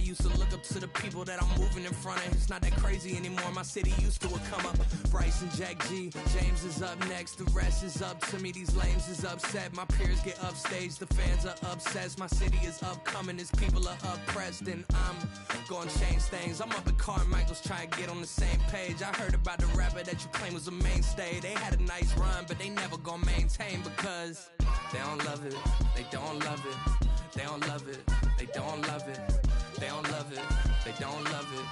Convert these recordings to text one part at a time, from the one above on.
used to look up to the people that I'm moving in front of. It's not that crazy anymore. My city used to come up. Bryce and Jack G, James is up next. The rest is up to me. These lames is upset. My peers get upstage. The fans are obsessed. My city is upcoming. These people are oppressed, and I'm gonna change things. I'm up at Carmichael's trying to get on the same page. I heard about the rapper that you claim was a mainstay. They had a nice run, but they never gonna maintain because they don't love it. They don't love it. They don't love it. They don't love it. They don't love it. They don't love it.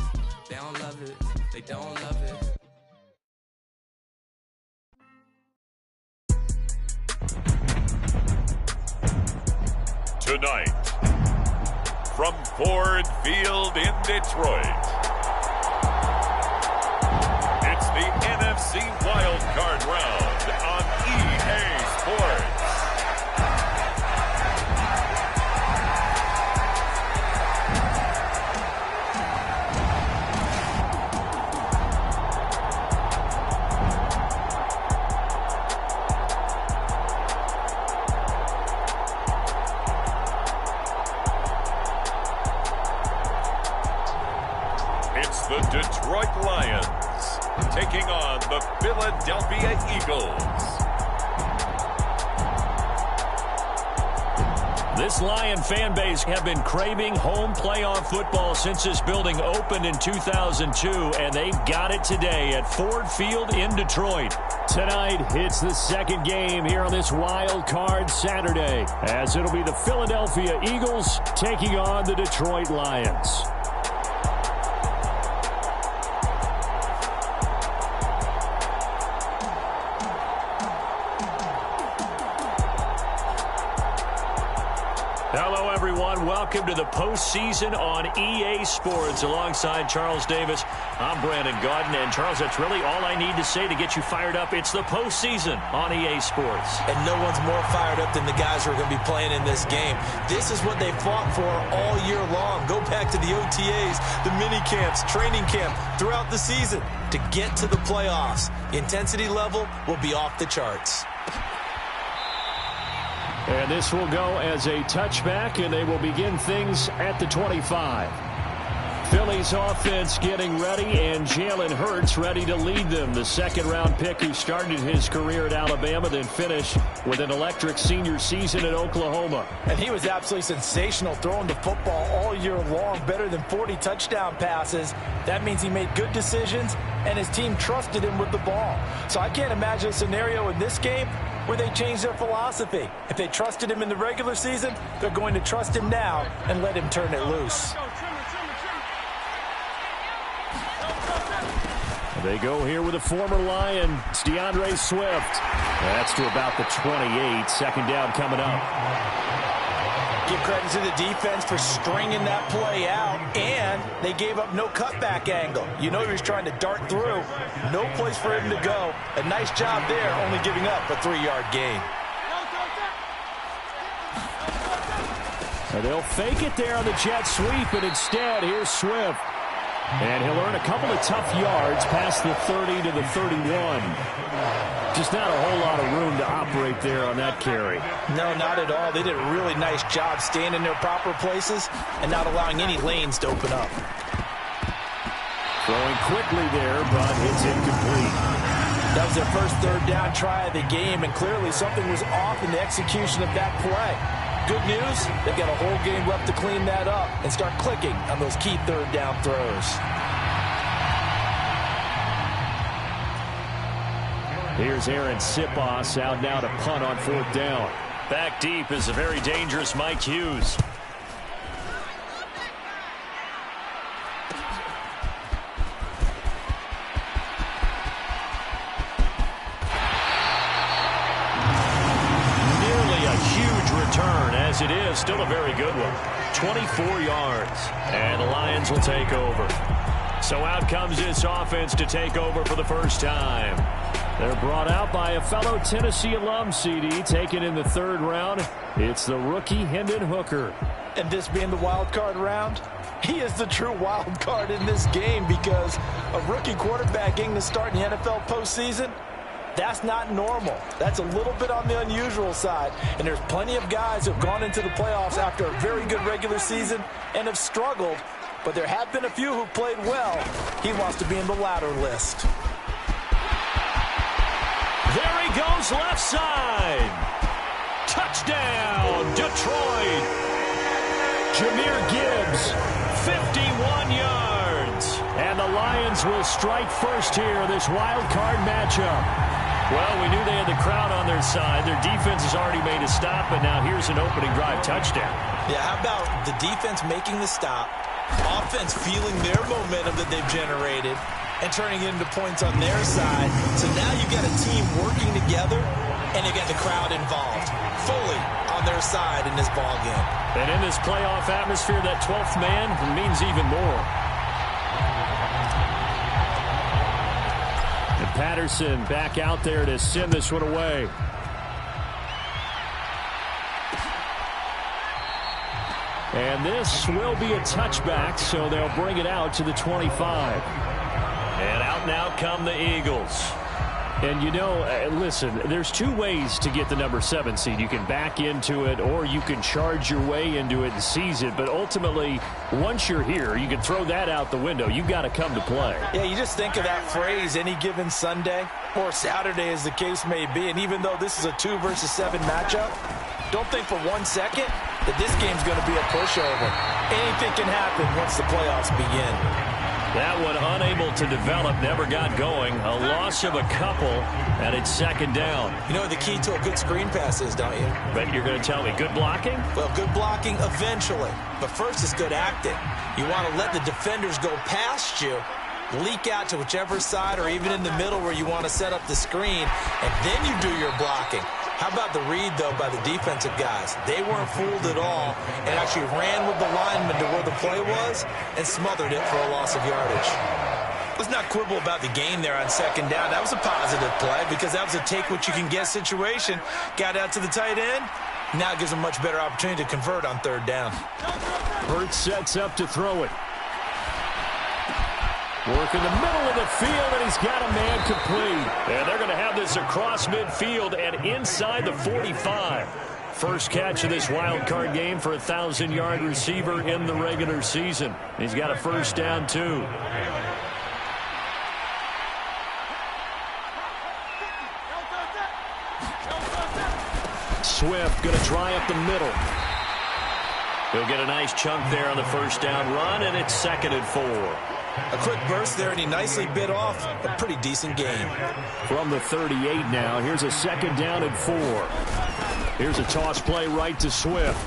They don't love it. They don't love it. Tonight, from Ford Field in Detroit, it's the NFC Wildcard round on EA Sports. The Detroit Lions taking on the Philadelphia Eagles. This Lion fan base have been craving home playoff football since this building opened in 2002, and they've got it today at Ford Field in Detroit. Tonight, it's the second game here on this Wild Card Saturday, as it'll be the Philadelphia Eagles taking on the Detroit Lions. Hello, everyone. Welcome to the postseason on EA Sports. Alongside Charles Davis, I'm Brandon Gaudin. And, Charles, that's really all I need to say to get you fired up. It's the postseason on EA Sports. And no one's more fired up than the guys who are going to be playing in this game. This is what they fought for all year long. Go back to the OTAs, the mini camps, training camp, throughout the season to get to the playoffs. The intensity level will be off the charts. And this will go as a touchback, and they will begin things at the 25. Philly's offense getting ready, and Jalen Hurts ready to lead them. The second-round pick who started his career at Alabama, then finished with an electric senior season at Oklahoma. And he was absolutely sensational throwing the football all year long, better than 40 touchdown passes. That means he made good decisions, and his team trusted him with the ball. So I can't imagine a scenario in this game where they change their philosophy. If they trusted him in the regular season, they're going to trust him now and let him turn it loose. They go here with a former Lion. It's DeAndre Swift. That's to about the 28. Second down coming up. Give credit to the defense for stringing that play out, and they gave up no cutback angle. You know he was trying to dart through. No place for him to go. A nice job there, only giving up a 3-yard gain. And they'll fake it there on the jet sweep, and instead, here's Swift. And he'll earn a couple of tough yards past the 30 to the 31. Just not a whole lot of room to operate there on that carry. No, not at all. They did a really nice job staying in their proper places and not allowing any lanes to open up. Throwing quickly there, but it's incomplete. That was their first third down try of the game, and clearly something was off in the execution of that play. Good news, they've got a whole game left to clean that up and start clicking on those key third down throws. Here's Aaron Sipos out now to punt on fourth down. Back deep is a very dangerous Mike Hughes. As it is, still a very good one. 24 yards. And the Lions will take over. So out comes this offense to take over for the first time. They're brought out by a fellow Tennessee alum, CD, taken in the third round. It's the rookie Hendon Hooker. And this being the wild card round, he is the true wild card in this game because a rookie quarterback getting to start in the NFL postseason, that's not normal. That's a little bit on the unusual side. And there's plenty of guys who have gone into the playoffs after a very good regular season and have struggled but there have been a few who played well. He wants to be in the latter list. There he goes, left side. Touchdown, Detroit. Jahmyr Gibbs, 51 yards. And the Lions will strike first here, this wild card matchup. Well, we knew they had the crowd on their side. Their defense has already made a stop, and now here's an opening drive touchdown. Yeah, how about the defense making the stop, offense feeling their momentum that they've generated, and turning it into points on their side. So now you've got a team working together, and you've got the crowd involved fully on their side in this ball game. And in this playoff atmosphere, that 12th man means even more. And Patterson back out there to send this one away. And this will be a touchback, so they'll bring it out to the 25. And out now come the Eagles. And, you know, listen, there's two ways to get the number 7 seed. You can back into it, or you can charge your way into it and seize it. But ultimately, once you're here, you can throw that out the window. You've got to come to play. Yeah, you just think of that phrase, any given Sunday or Saturday as the case may be. And even though this is a 2 versus 7 matchup, don't think for 1 second that this game's going to be a pushover. Anything can happen once the playoffs begin. That one unable to develop, never got going. A loss of a couple, and it's second down. You know what the key to a good screen pass is, don't you? But you're going to tell me good blocking? Well, good blocking eventually. But first it's good acting. You want to let the defenders go past you, leak out to whichever side or even in the middle where you want to set up the screen, and then you do your blocking. How about the read, though, by the defensive guys? They weren't fooled at all and actually ran with the lineman to where the play was and smothered it for a loss of yardage. Let's not quibble about the gain there on second down. That was a positive play because that was a take-what-you-can-get situation. Got out to the tight end. Now it gives them a much better opportunity to convert on third down. Hurts sets up to throw it. Work in the middle of the field, and he's got a man complete. And they're going to have this across midfield and inside the 45. First catch of this wild card game for a 1,000-yard receiver in the regular season. He's got a first down, too. Swift going to try up the middle. He'll get a nice chunk there on the first down run, and it's 2nd and 4. A quick burst there, and he nicely bit off a pretty decent game. From the 38 now, here's a 2nd down and 4. Here's a toss play right to Swift.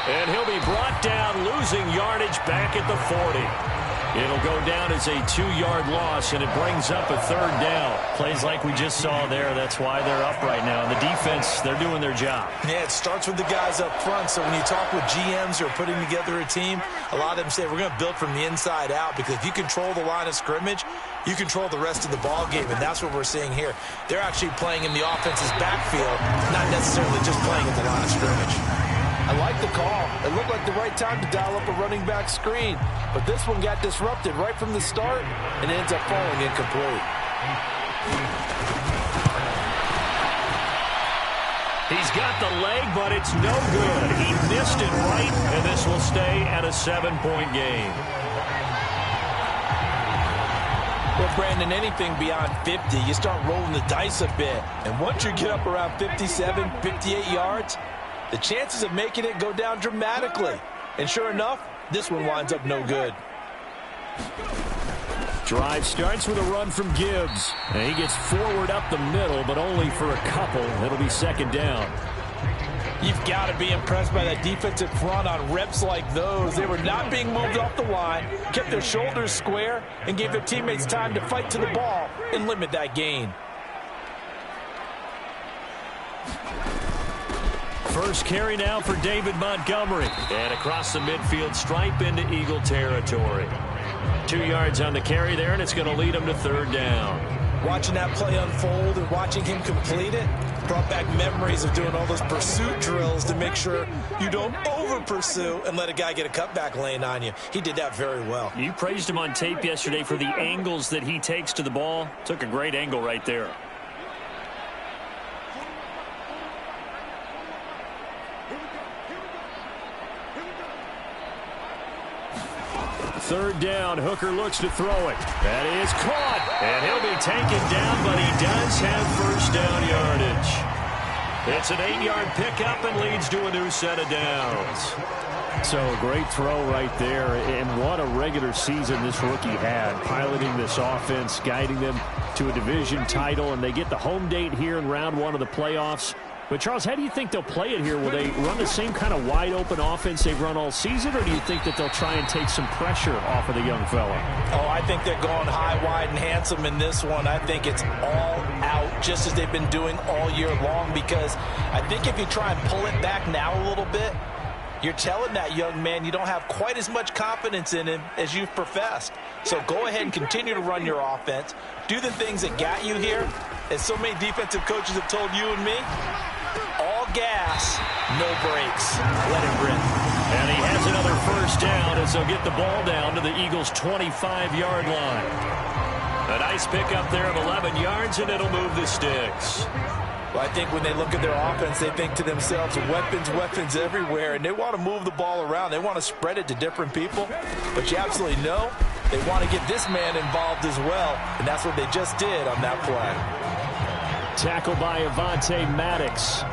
And he'll be brought down, losing yardage back at the 40. It'll go down as a 2-yard loss, and it brings up a 3rd down. Plays like we just saw there. That's why they're up right now. And the defense, they're doing their job. Yeah, it starts with the guys up front. So when you talk with GMs who are putting together a team, a lot of them say we're going to build from the inside out, because if you control the line of scrimmage, you control the rest of the ball game, and that's what we're seeing here. They're actually playing in the offense's backfield, not necessarily just playing at the line of scrimmage. I like the call. It looked like the right time to dial up a running back screen. But this one got disrupted right from the start, and it ends up falling incomplete. He's got the leg, but it's no good. He missed it right, and this will stay at a 7-point game. Well, Brandon, anything beyond 50, you start rolling the dice a bit. And once you get up around 57, 58 yards, the chances of making it go down dramatically. And sure enough, this one winds up no good. Drive starts with a run from Gibbs. And he gets forward up the middle, but only for a couple. It'll be 2nd down. You've got to be impressed by that defensive front on reps like those. They were not being moved off the line, kept their shoulders square, and gave their teammates time to fight to the ball and limit that gain. First carry now for David Montgomery. And across the midfield stripe into Eagle territory. 2 yards on the carry there, and it's going to lead him to 3rd down. Watching that play unfold and watching him complete it brought back memories of doing all those pursuit drills to make sure you don't over-pursue and let a guy get a cutback lane on you. He did that very well. You praised him on tape yesterday for the angles that he takes to the ball. Took a great angle right there. Third down, Hooker looks to throw it. That is caught, and he'll be taken down, but he does have first down yardage. It's an 8-yard pickup and leads to a new set of downs. So a great throw right there, and what a regular season this rookie had, piloting this offense, guiding them to a division title, and they get the home date here in round 1 of the playoffs. But, Charles, how do you think they'll play it here? Will they run the same kind of wide-open offense they've run all season, or do you think that they'll try and take some pressure off of the young fella? Oh, I think they're going high, wide, and handsome in this one. I think it's all out, just as they've been doing all year long, because I think if you try and pull it back now a little bit, you're telling that young man you don't have quite as much confidence in him as you've professed. So go ahead and continue to run your offense. Do the things that got you here. As so many defensive coaches have told you and me, all gas, no brakes. Let it rip. And he has another first down as they'll get the ball down to the Eagles' 25-yard line. A nice pickup there of 11 yards, and it'll move the sticks. Well, I think when they look at their offense, they think to themselves, weapons, weapons everywhere, and they want to move the ball around. They want to spread it to different people. But you absolutely know they want to get this man involved as well, and that's what they just did on that play. Tackled by Avonte Maddox.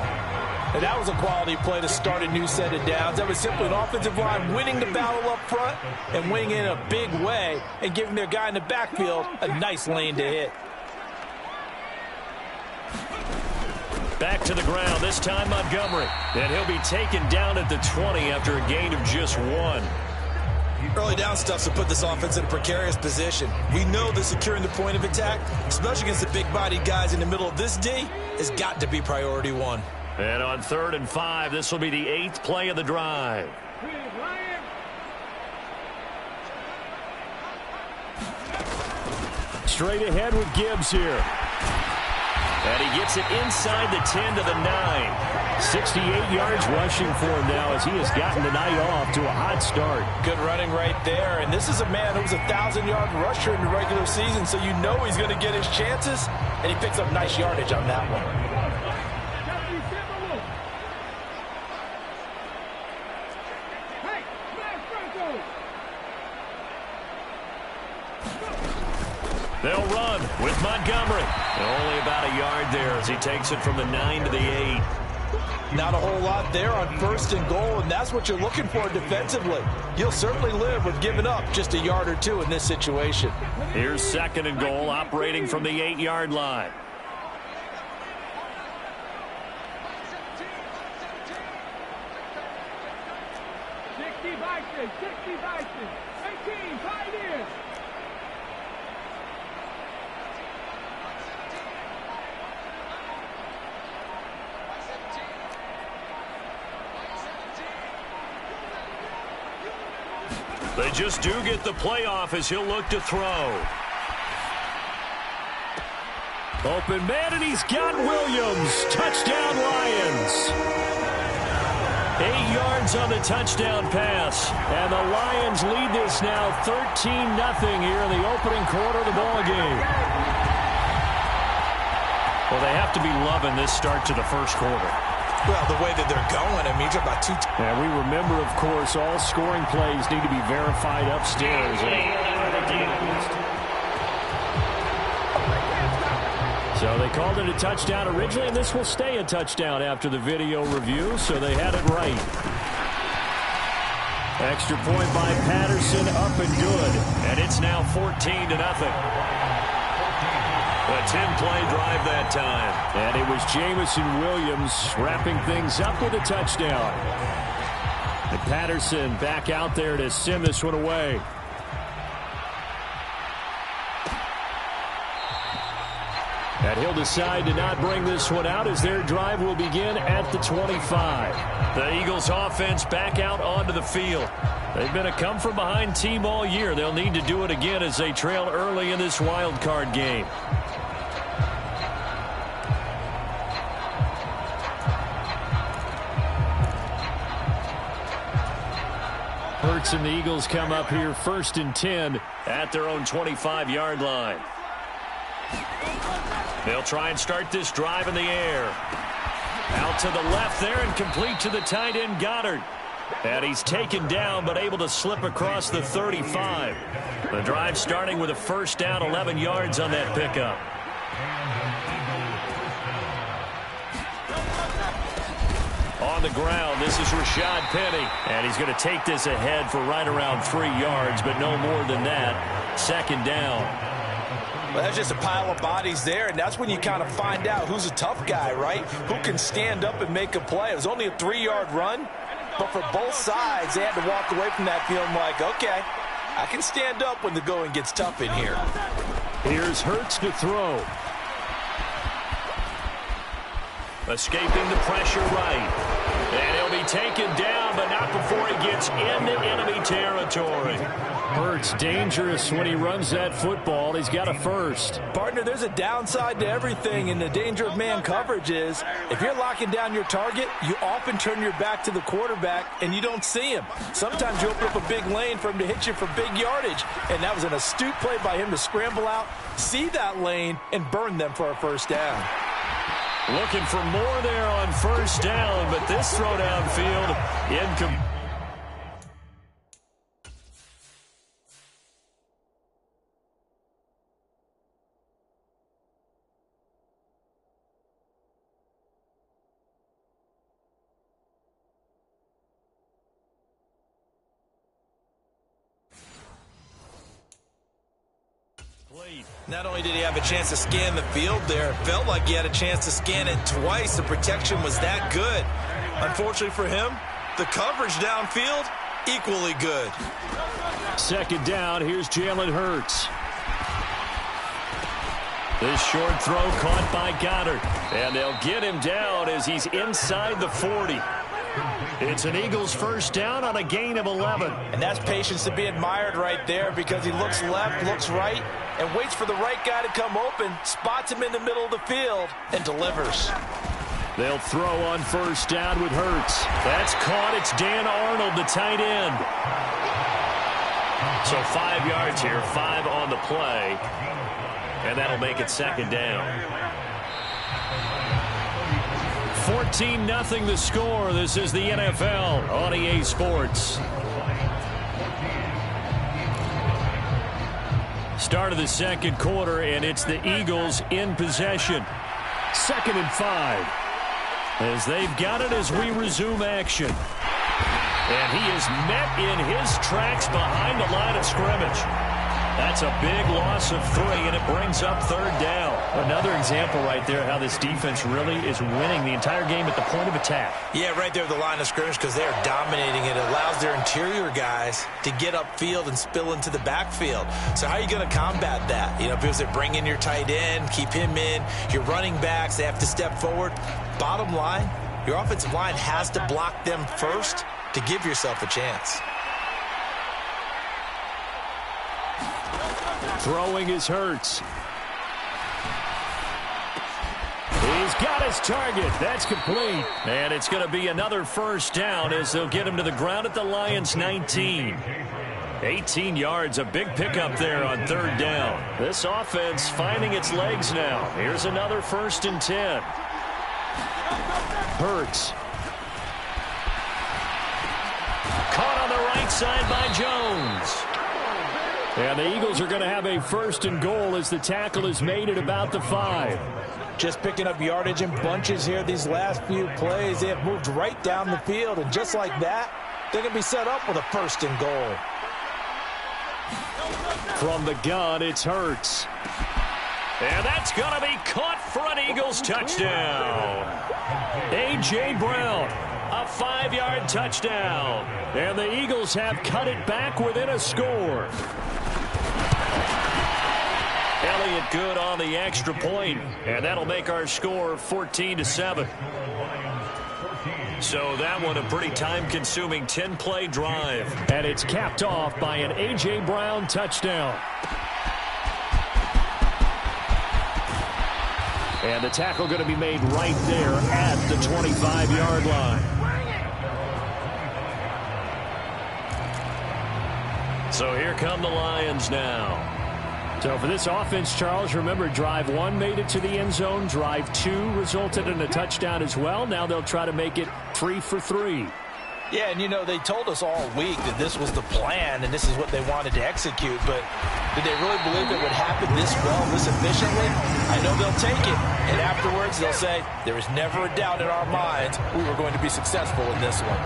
And that was a quality play to start a new set of downs. That was simply an offensive line winning the battle up front and winning in a big way and giving their guy in the backfield a nice lane to hit. Back to the ground, this time Montgomery. And he'll be taken down at the 20 after a gain of just 1. Early down stuff to put this offense in a precarious position. We know that securing the point of attack, especially against the big-bodied guys in the middle of this D, has got to be priority 1. And on 3rd and 5, this will be the 8th play of the drive. Straight ahead with Gibbs here. And he gets it inside the 10 to the 9. 68 yards rushing for him now as he has gotten the night off to a hot start. Good running right there. And this is a man who was a 1,000-yard rusher in the regular season, so you know he's going to get his chances. And he picks up nice yardage on that one. They'll run with Montgomery. Only about a yard there as he takes it from the 9 to the 8. Not a whole lot there on 1st and goal, and that's what you're looking for defensively. You'll certainly live with giving up just a yard or two in this situation. Here's 2nd and goal, operating from the 8-yard line. They just do get the playoff as he'll look to throw. Open man, and he's got Williams. Touchdown, Lions. 8 yards on the touchdown pass. And the Lions lead this now 13-0 here in the opening quarter of the ball game. Well, they have to be loving this start to the first quarter. Well, the way that they're going, I mean, you're about 2 And we remember, of course, all scoring plays need to be verified upstairs. So they called it a touchdown originally, and this will stay a touchdown after the video review, so they had it right. Extra point by Patterson, up and good. And it's now 14-0. A 10-play drive that time. And it was Jamison Williams wrapping things up with a touchdown. And Patterson back out there to send this one away. And he'll decide to not bring this one out as their drive will begin at the 25. The Eagles offense back out onto the field. They've been a come-from-behind team all year. They'll need to do it again as they trail early in this wild card game. Hurts and the Eagles come up here 1st and 10 at their own 25-yard line. They'll try and start this drive in the air. Out to the left there and complete to the tight end Goddard. And he's taken down but able to slip across the 35. The drive starting with a first down, 11 yards on that pickup. On the ground, this is Rashad Penny. And he's going to take this ahead for right around 3 yards, but no more than that. Second down. Well, that's just a pile of bodies there, and that's when you kind of find out who's a tough guy, right? Who can stand up and make a play. It was only a 3-yard run, but for both sides, they had to walk away from that feeling like, okay, I can stand up when the going gets tough in here. Here's Hurts to throw. Escaping the pressure right. And he'll be taken down, but not before he gets into enemy territory. Hurts dangerous when he runs that football. He's got a first. Partner, there's a downside to everything, and the danger of man coverage is if you're locking down your target, you often turn your back to the quarterback and you don't see him. Sometimes you open up a big lane for him to hit you for big yardage, and that was an astute play by him to scramble out, see that lane, and burn them for a first down. Looking for more there on first down, but this throw downfield incomplete. Not only did he have a chance to scan the field there, it felt like he had a chance to scan it twice. The protection was that good. Unfortunately for him, the coverage downfield, equally good. Second down, here's Jalen Hurts. This short throw caught by Goddard. And they'll get him down as he's inside the 40. It's an Eagles first down on a gain of 11. And that's patience to be admired right there because he looks left, looks right, and waits for the right guy to come open, spots him in the middle of the field, and delivers. They'll throw on first down with Hurts. That's caught. It's Dan Arnold, the tight end. So 5 yards here, 5 on the play. And that'll make it second down. 14-0 the score. This is the NFL on EA Sports. Start of the second quarter, and it's the Eagles in possession. 2nd and 5. As they've got it as we resume action. And he is met in his tracks behind the line of scrimmage. That's a big loss of 3, and it brings up third down. Another example right there how this defense really is winning the entire game at the point of attack. Yeah, right there at the line of scrimmage because they're dominating it. It allows their interior guys to get upfield and spill into the backfield. So how are you going to combat that? You know, because they bring in your tight end, keep him in. Your running backs, they have to step forward. Bottom line, your offensive line has to block them first to give yourself a chance. Throwing is Hurts. He's got his target. That's complete. And it's going to be another first down as they'll get him to the ground at the Lions' 19. 18 yards, a big pickup there on third down. This offense finding its legs now. Here's another 1st and 10. Hurts. Caught on the right side by Jones. And the Eagles are going to have a 1st and goal as the tackle is made at about the 5. Just picking up yardage in bunches here these last few plays. They have moved right down the field, and just like that, they're going to be set up with a 1st and goal. From the gun, it's Hurts. And that's going to be caught for an Eagles touchdown. A.J. Brown, a 5-yard touchdown. And the Eagles have cut it back within a score. Elliott good on the extra point, and that'll make our score 14-7. So that one a pretty time-consuming 10-play drive. And it's capped off by an A.J. Brown touchdown. And the tackle going to be made right there at the 25-yard line. So here come the Lions now. So for this offense, Charles, remember drive 1 made it to the end zone. Drive 2 resulted in a touchdown as well. Now they'll try to make it 3 for 3. Yeah, and they told us all week that this was the plan and this is what they wanted to execute, but did they really believe it would happen this well, this efficiently? I know they'll take it, and afterwards they'll say, there was never a doubt in our minds we were going to be successful in this one.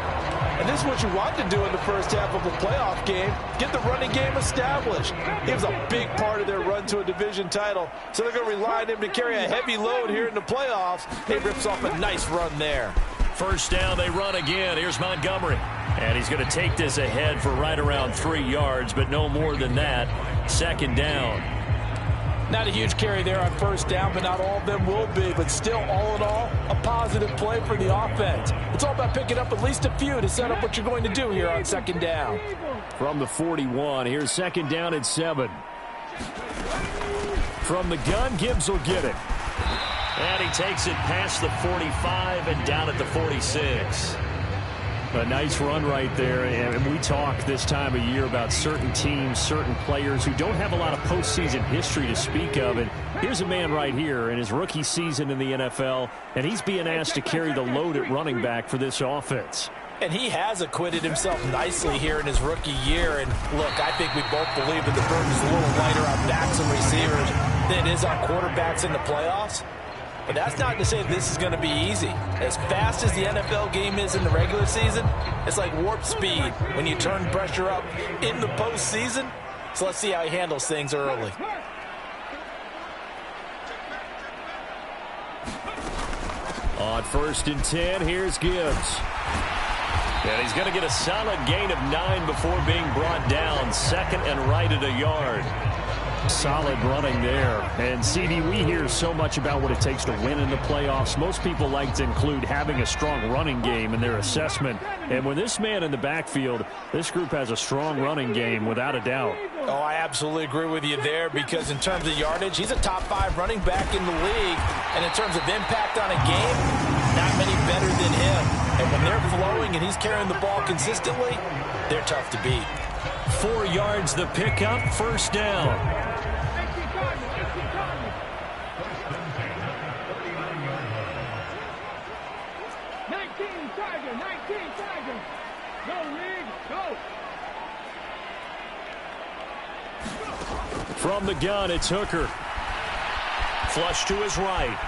And this is what you want to do in the first half of a playoff game, get the running game established. It was a big part of their run to a division title, so they're going to rely on him to carry a heavy load here in the playoffs. He rips off a nice run there. First down, they run again. Here's Montgomery. And he's going to take this ahead for right around 3 yards, but no more than that. Second down. Not a huge carry there on first down, but not all of them will be. But still, all in all, a positive play for the offense. It's all about picking up at least a few to set up what you're going to do here on second down. From the 41, here's second down at 7. From the gun, Gibbs will get it. And he takes it past the 45 and down at the 46. A nice run right there, and we talk this time of year about certain teams, certain players who don't have a lot of postseason history to speak of. And here's a man right here in his rookie season in the NFL, and he's being asked to carry the load at running back for this offense. And he has acquitted himself nicely here in his rookie year. And look, I think we both believe that the burden is a little lighter on backs and receivers than it is on quarterbacks in the playoffs. But that's not to say this is going to be easy. As fast as the NFL game is in the regular season, it's like warp speed when you turn pressure up in the postseason. So let's see how he handles things early. On first and 10, here's Gibbs. And he's going to get a solid gain of 9 before being brought down. Second and right at a yard. Solid running there. And CD, we hear so much about what it takes to win in the playoffs. Most people like to include having a strong running game in their assessment. And when this man in the backfield, this group has a strong running game without a doubt. Oh, I absolutely agree with you there, because in terms of yardage, he's a top 5 running back in the league. And in terms of impact on a game, not many better than him. And when they're flowing and he's carrying the ball consistently, they're tough to beat. 4 yards the pickup, first down. From the gun, it's Hooker. Flush to his right.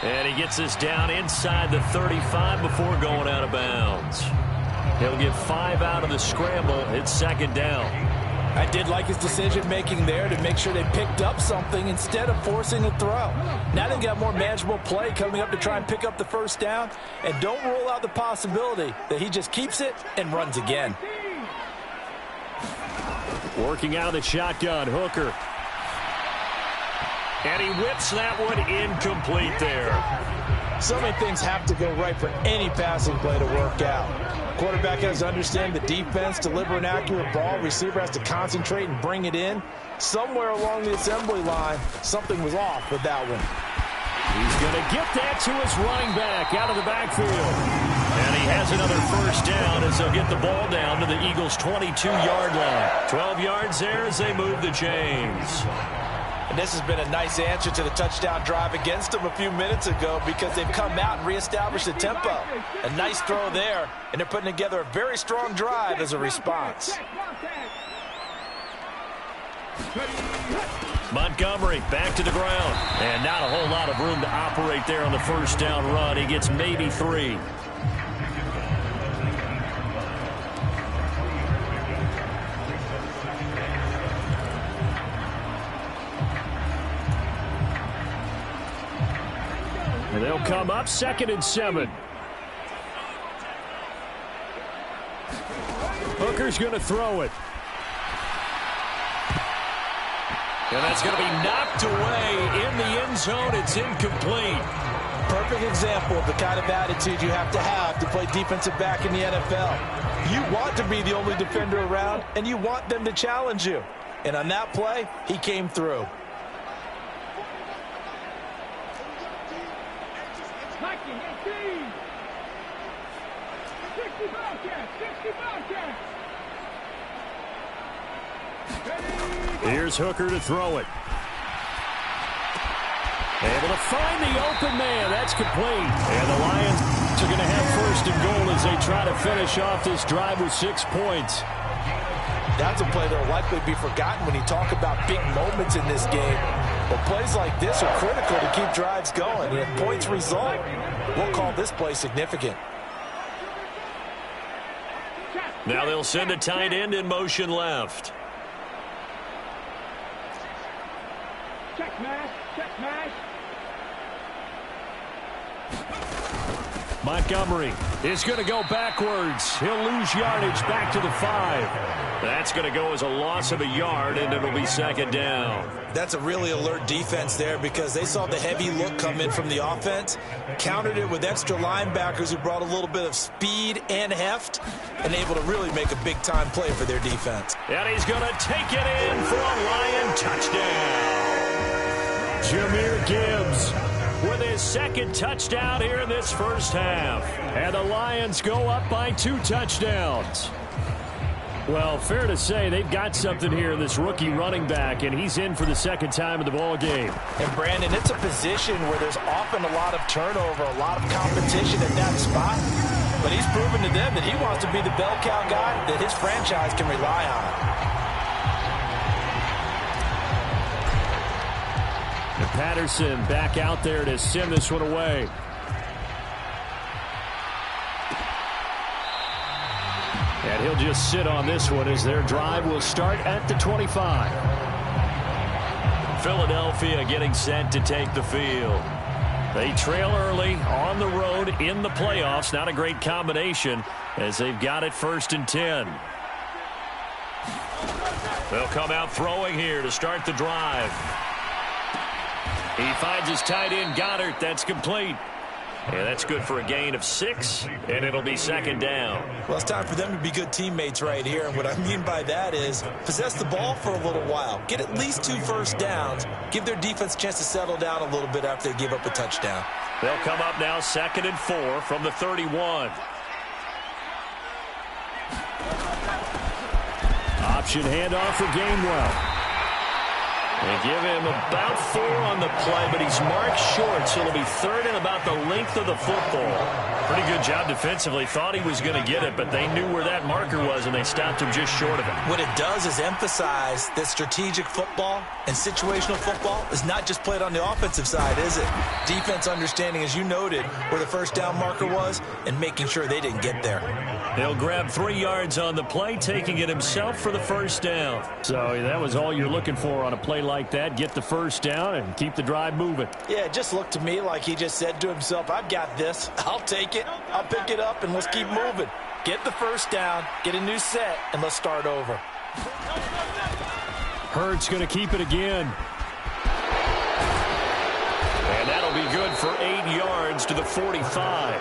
And he gets this down inside the 35 before going out of bounds. He'll get 5 out of the scramble. It's second down. I did like his decision-making there to make sure they picked up something instead of forcing a throw. Now they've got more manageable play coming up to try and pick up the first down. And don't rule out the possibility that he just keeps it and runs again. Working out of the shotgun, Hooker. And he whips that one incomplete there. So many things have to go right for any passing play to work out. Quarterback has to understand the defense, deliver an accurate ball. Receiver has to concentrate and bring it in. Somewhere along the assembly line, something was off with that one. He's going to get that to his running back out of the backfield. And he has another first down as they'll get the ball down to the Eagles' 22-yard line. 12 yards there as they move the chains. And this has been a nice answer to the touchdown drive against them a few minutes ago, because they've come out and reestablished the tempo. A nice throw there, and they're putting together a very strong drive as a response. Montgomery back to the ground. And not a whole lot of room to operate there on the first down run. He gets maybe 3. And they'll come up second and 7. Hooker's going to throw it. And that's going to be knocked away in the end zone. It's incomplete. Perfect example of the kind of attitude you have to play defensive back in the NFL. You want to be the only defender around, and you want them to challenge you. And on that play, he came through. Here's Hooker to throw it. Able to find the open man. That's complete. And the Lions Giants are going to have first and goal as they try to finish off this drive with 6 points. That's a play that will likely be forgotten when you talk about big moments in this game. But plays like this are critical to keep drives going. And if points result, we'll call this play significant. Now they'll send a tight end in motion left. Check smash, check smash. Montgomery is going to go backwards. He'll lose yardage back to the 5. That's going to go as a loss of a yard, and it'll be second down. That's a really alert defense there because they saw the heavy look come in from the offense, countered it with extra linebackers who brought a little bit of speed and heft, and able to really make a big-time play for their defense. And he's going to take it in for a Lion touchdown. Jahmyr Gibbs with his second touchdown here in this first half. And the Lions go up by 2 touchdowns. Well, fair to say they've got something here in this rookie running back, and he's in for the second time in the ball game. And, Brandon, it's a position where there's often a lot of turnover, a lot of competition at that spot. But he's proven to them that he wants to be the bell cow guy that his franchise can rely on. And Patterson back out there to send this one away. And he'll just sit on this one as their drive will start at the 25. Philadelphia getting set to take the field. They trail early on the road in the playoffs. Not a great combination as they've got it 1st and 10. They'll come out throwing here to start the drive. He finds his tight end, Goddard. That's complete. And that's good for a gain of 6, and it'll be second down. Well, it's time for them to be good teammates right here. And what I mean by that is possess the ball for a little while. Get at least 2 first downs. Give their defense a chance to settle down a little bit after they give up a touchdown. They'll come up now 2nd and 4 from the 31. Option handoff for Gainwell. They give him about 4 on the play, but he's marked short, so it'll be 3rd and about the length of the football. Pretty good job defensively. Thought he was going to get it, but they knew where that marker was, and they stopped him just short of it. What it does is emphasize that strategic football and situational football is not just played on the offensive side, is it? Defense understanding, as you noted, where the first down marker was and making sure they didn't get there. He'll grab 3 yards on the play, taking it himself for the first down. So that was all you're looking for on a play like that. Get the first down and keep the drive moving. Yeah, it just looked to me like he just said to himself, I've got this. I'll take it. I'll pick it up, and let's keep moving. Get the first down, get a new set, and let's start over. Hurts going to keep it again. And that'll be good for 8 yards to the 45.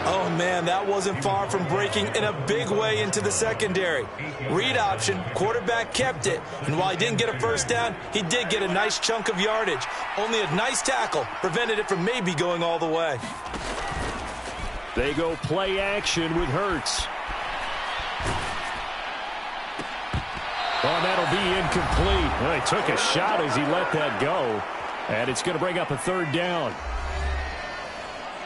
Oh, man, that wasn't far from breaking in a big way into the secondary. Read option, quarterback kept it, and while he didn't get a first down, he did get a nice chunk of yardage. Only a nice tackle prevented it from maybe going all the way. They go play action with Hurts. Oh, that'll be incomplete. Well, he took a shot as he let that go, and it's going to bring up a 3rd down.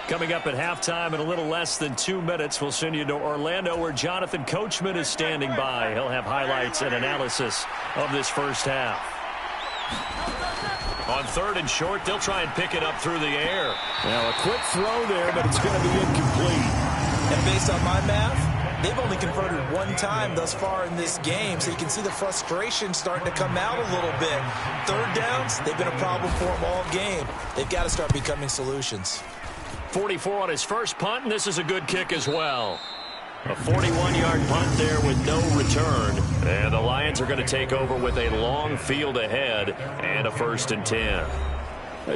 Coming up at halftime in a little less than 2 minutes, we'll send you to Orlando where Jonathan Coachman is standing by. He'll have highlights and analysis of this first half. On 3rd and short, they'll try and pick it up through the air. Now a quick throw there, but it's going to be incomplete. And based on my math, they've only converted 1 time thus far in this game, so you can see the frustration starting to come out a little bit. 3rd downs, they've been a problem for them all game. They've got to start becoming solutions. 44 on his first punt, and this is a good kick as well. A 41-yard punt there with no return. And the Lions are going to take over with a long field ahead and a 1st and 10.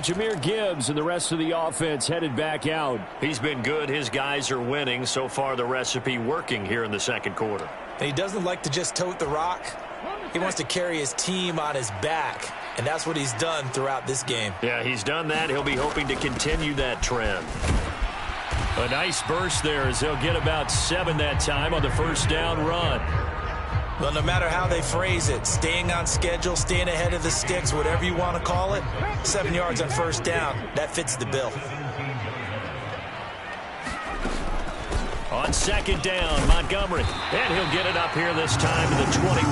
Jahmyr Gibbs and the rest of the offense headed back out. He's been good. His guys are winning. So far, the recipe working here in the second quarter. And he doesn't like to just tote the rock. He wants to carry his team on his back. And that's what he's done throughout this game. Yeah, he's done that. He'll be hoping to continue that trend. A nice burst there as they'll get about 7 that time on the first down run. Well, no matter how they phrase it, staying on schedule, staying ahead of the sticks, whatever you want to call it, 7 yards on first down, that fits the bill. On second down, Montgomery. And he'll get it up here this time to the 21.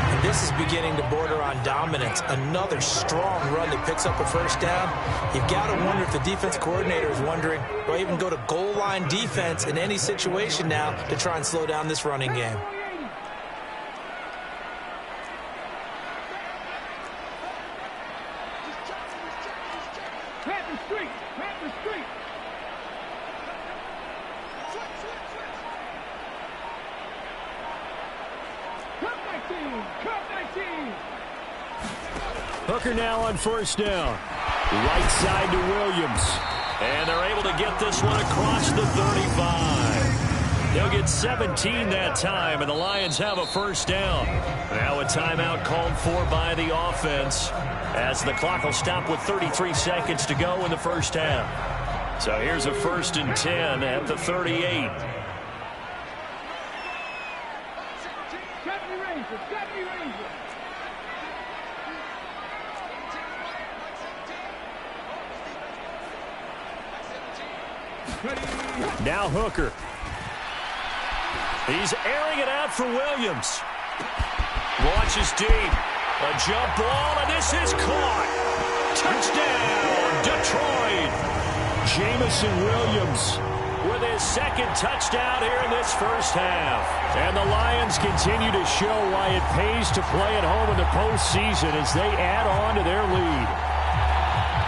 And this is beginning to border on dominance. Another strong run that picks up a first down. You've got to wonder if the defense coordinator is wondering, do I even go to goal line defense in any situation now to try and slow down this running game? Hooker now on first down. Right side to Williams. And they're able to get this one across the 35. They'll get 17 that time, and the Lions have a first down. Now a timeout called for by the offense, as the clock will stop with 33 seconds to go in the first half. So here's a 1st and 10 at the 38. Now Hooker. He's airing it out for Williams. Launches deep. A jump ball, and this is caught. Touchdown, Detroit. Jamison Williams with his second touchdown here in this first half. And the Lions continue to show why it pays to play at home in the postseason as they add on to their lead.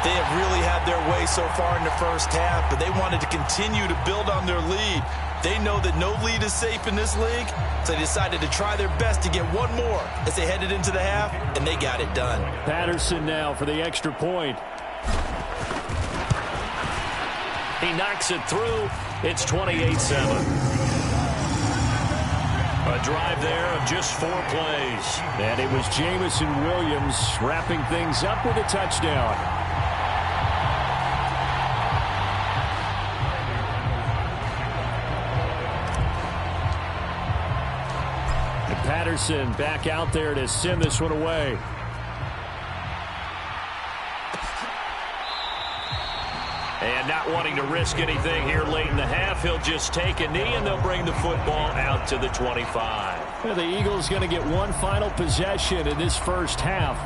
They have really had their way so far in the first half, but they wanted to continue to build on their lead. They know that no lead is safe in this league, so they decided to try their best to get one more as they headed into the half, and they got it done. Patterson now for the extra point. He knocks it through. It's 28-7. A drive there of just 4 plays. And it was Jamison Williams wrapping things up with a touchdown. Patterson back out there to send this one away. And not wanting to risk anything here late in the half, he'll just take a knee and they'll bring the football out to the 25. Well, the Eagles going to get one final possession in this first half.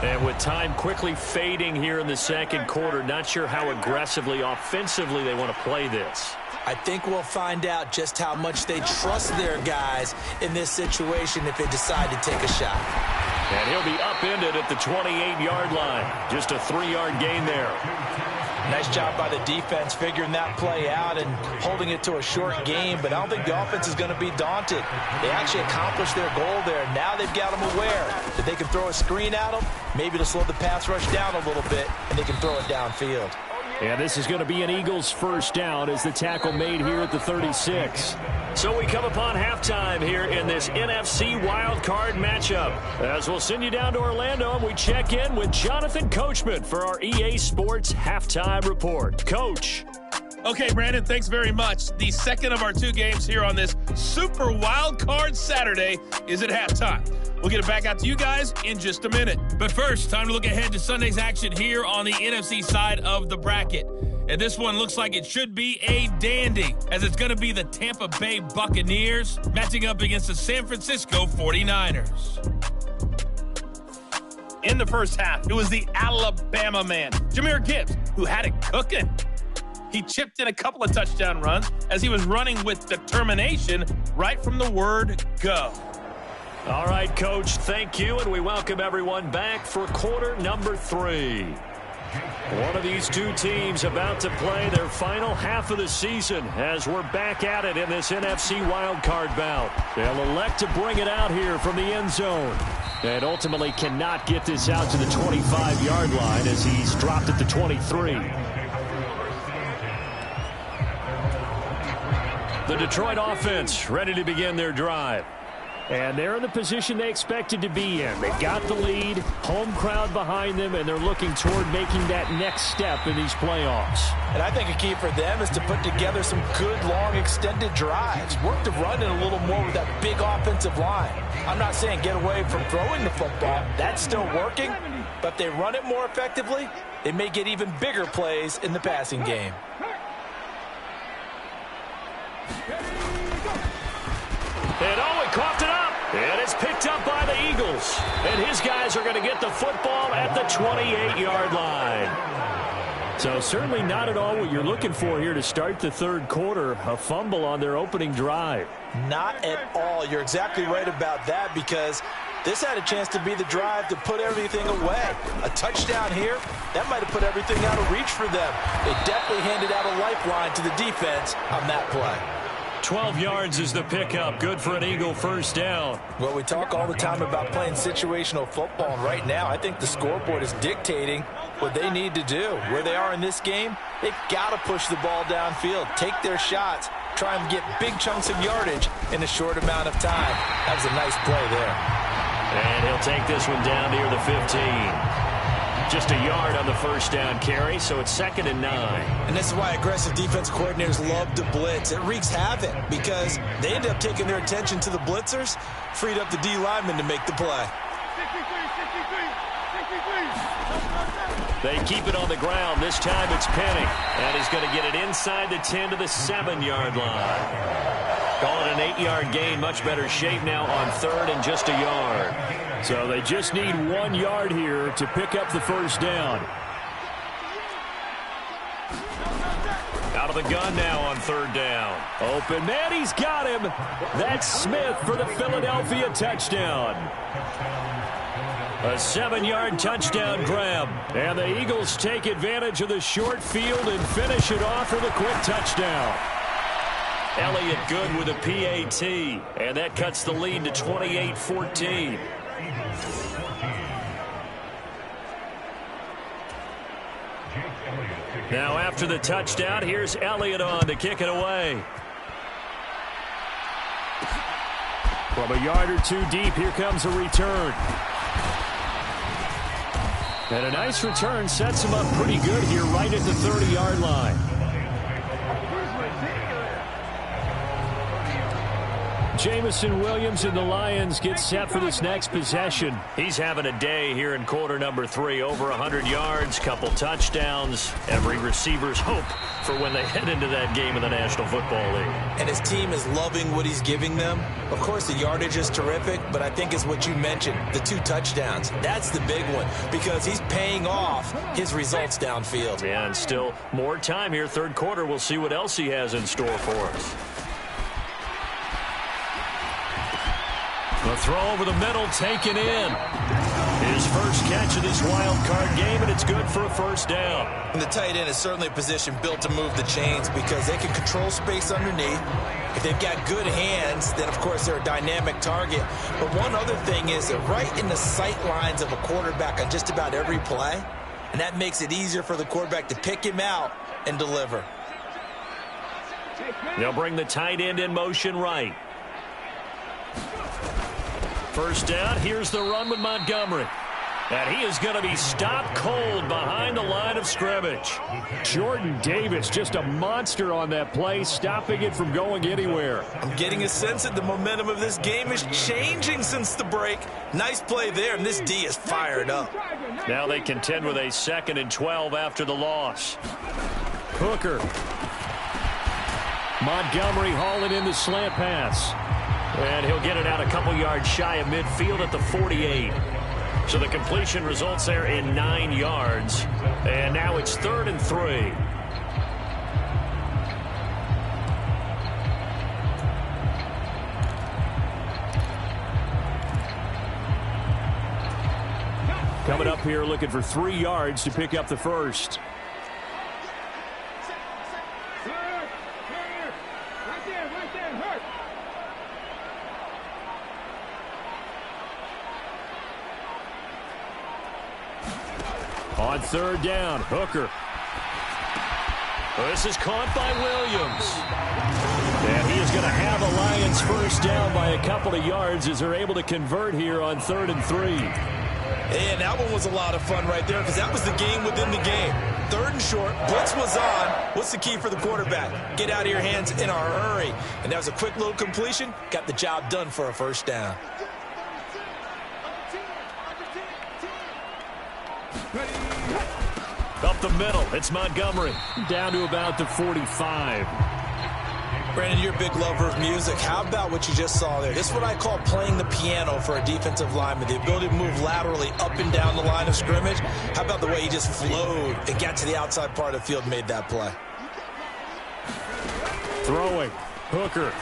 And with time quickly fading here in the second quarter, not sure how aggressively, offensively they want to play this. I think we'll find out just how much they trust their guys in this situation if they decide to take a shot. And he'll be upended at the 28-yard line. Just a 3-yard gain there. Nice job by the defense figuring that play out and holding it to a short game, but I don't think the offense is going to be daunted. They actually accomplished their goal there. Now they've got them aware that they can throw a screen at them, maybe to slow the pass rush down a little bit, and they can throw it downfield. And this is going to be an Eagles first down as the tackle made here at the 36. So we come upon halftime here in this NFC Wildcard matchup. As we'll send you down to Orlando and we check in with Jonathan Coachman for our EA Sports Halftime Report. Coach. Okay, Brandon, thanks very much. The second of our 2 games here on this Super Wildcard Saturday is at halftime. We'll get it back out to you guys in just a minute. But first, time to look ahead to Sunday's action here on the NFC side of the bracket. And this one looks like it should be a dandy, as it's going to be the Tampa Bay Buccaneers matching up against the San Francisco 49ers. In the first half, it was the Alabama man, Jahmyr Gibbs, who had it cooking. He chipped in a couple of touchdown runs as he was running with determination right from the word go. All right, Coach, thank you, and we welcome everyone back for quarter number 3. One of these 2 teams about to play their final half of the season as we're back at it in this NFC wildcard bout. They'll elect to bring it out here from the end zone and ultimately cannot get this out to the 25-yard line as he's dropped at the 23. The Detroit offense ready to begin their drive. And they're in the position they expected to be in. They've got the lead, home crowd behind them, and they're looking toward making that next step in these playoffs. And I think a key for them is to put together some good, long, extended drives. Work the run in a little more with that big offensive line. I'm not saying get away from throwing the football. That's still working. But if they run it more effectively, they may get even bigger plays in the passing game. And oh, he coughed it up. And it's picked up by the Eagles. And his guys are going to get the football at the 28-yard line. So certainly not at all what you're looking for here to start the third quarter. A fumble on their opening drive. Not at all. You're exactly right about that, because this had a chance to be the drive to put everything away. A touchdown here, that might have put everything out of reach for them. They definitely handed out a lifeline to the defense on that play. 12 yards is the pickup. Good for an Eagle first down. Well, we talk all the time about playing situational football, and right now I think the scoreboard is dictating what they need to do. Where they are in this game, they've got to push the ball downfield, take their shots, try and get big chunks of yardage in a short amount of time. That was a nice play there. And he'll take this one down near the 15. Just a yard on the first down carry, so it's 2nd and 9. And this is why aggressive defense coordinators love to blitz. It wreaks havoc because they end up taking their attention to the blitzers, freed up the D lineman to make the play. They keep it on the ground. This time it's Penny. And he's going to get it inside the 10 to the 7-yard line. Call it an 8-yard gain. Much better shape now on 3rd and just a yard. So they just need 1 yard here to pick up the first down. Out of the gun now on 3rd down. Open man, he's got him. That's Smith for the Philadelphia touchdown. A 7-yard touchdown grab. And the Eagles take advantage of the short field and finish it off with a quick touchdown. Elliott good with a PAT. And that cuts the lead to 28-14. Now after the touchdown, here's Elliott on to kick it away. From a yard or two deep, here comes a return. And a nice return sets him up pretty good here right at the 30-yard line. Jamison Williams and the Lions get set for this next possession. He's having a day here in quarter number 3. Over 100 yards, couple touchdowns. Every receiver's hope for when they head into that game in the National Football League. And his team is loving what he's giving them. Of course, the yardage is terrific, but I think it's what you mentioned, the 2 touchdowns. That's the big one because he's paying off his results downfield. Yeah, and still more time here. Third quarter, we'll see what else he has in store for us. The throw over the middle taken in. His first catch of this wild card game, and it's good for a first down. And the tight end is certainly a position built to move the chains because they can control space underneath. If they've got good hands, then, of course, they're a dynamic target. But one other thing is they're right in the sight lines of a quarterback on just about every play, and that makes it easier for the quarterback to pick him out and deliver. They'll bring the tight end in motion right. First down, here's the run with Montgomery. And he is going to be stopped cold behind the line of scrimmage. Jordan Davis, just a monster on that play, stopping it from going anywhere. I'm getting a sense that the momentum of this game is changing since the break. Nice play there, and this D is fired up. Now they contend with a 2nd and 12 after the loss. Hooker. Montgomery hauling in the slant pass. And he'll get it out a couple yards shy of midfield at the 48. So the completion results there in 9 yards. And now it's 3rd and 3. Coming up here looking for 3 yards to pick up the first. On 3rd down, Hooker. This is caught by Williams. And he is going to have a Lions first down by a couple of yards as they're able to convert here on 3rd and 3. And that one was a lot of fun right there because that was the game within the game. 3rd and short, blitz was on. What's the key for the quarterback? Get out of your hands in a hurry. And that was a quick little completion. Got the job done for a first down. Up the middle, it's Montgomery. Down to about the 45. Brandon, you're a big lover of music. How about what you just saw there? This is what I call playing the piano for a defensive lineman. The ability to move laterally up and down the line of scrimmage. How about the way he just flowed and got to the outside part of the field and made that play? Throwing. Hooker.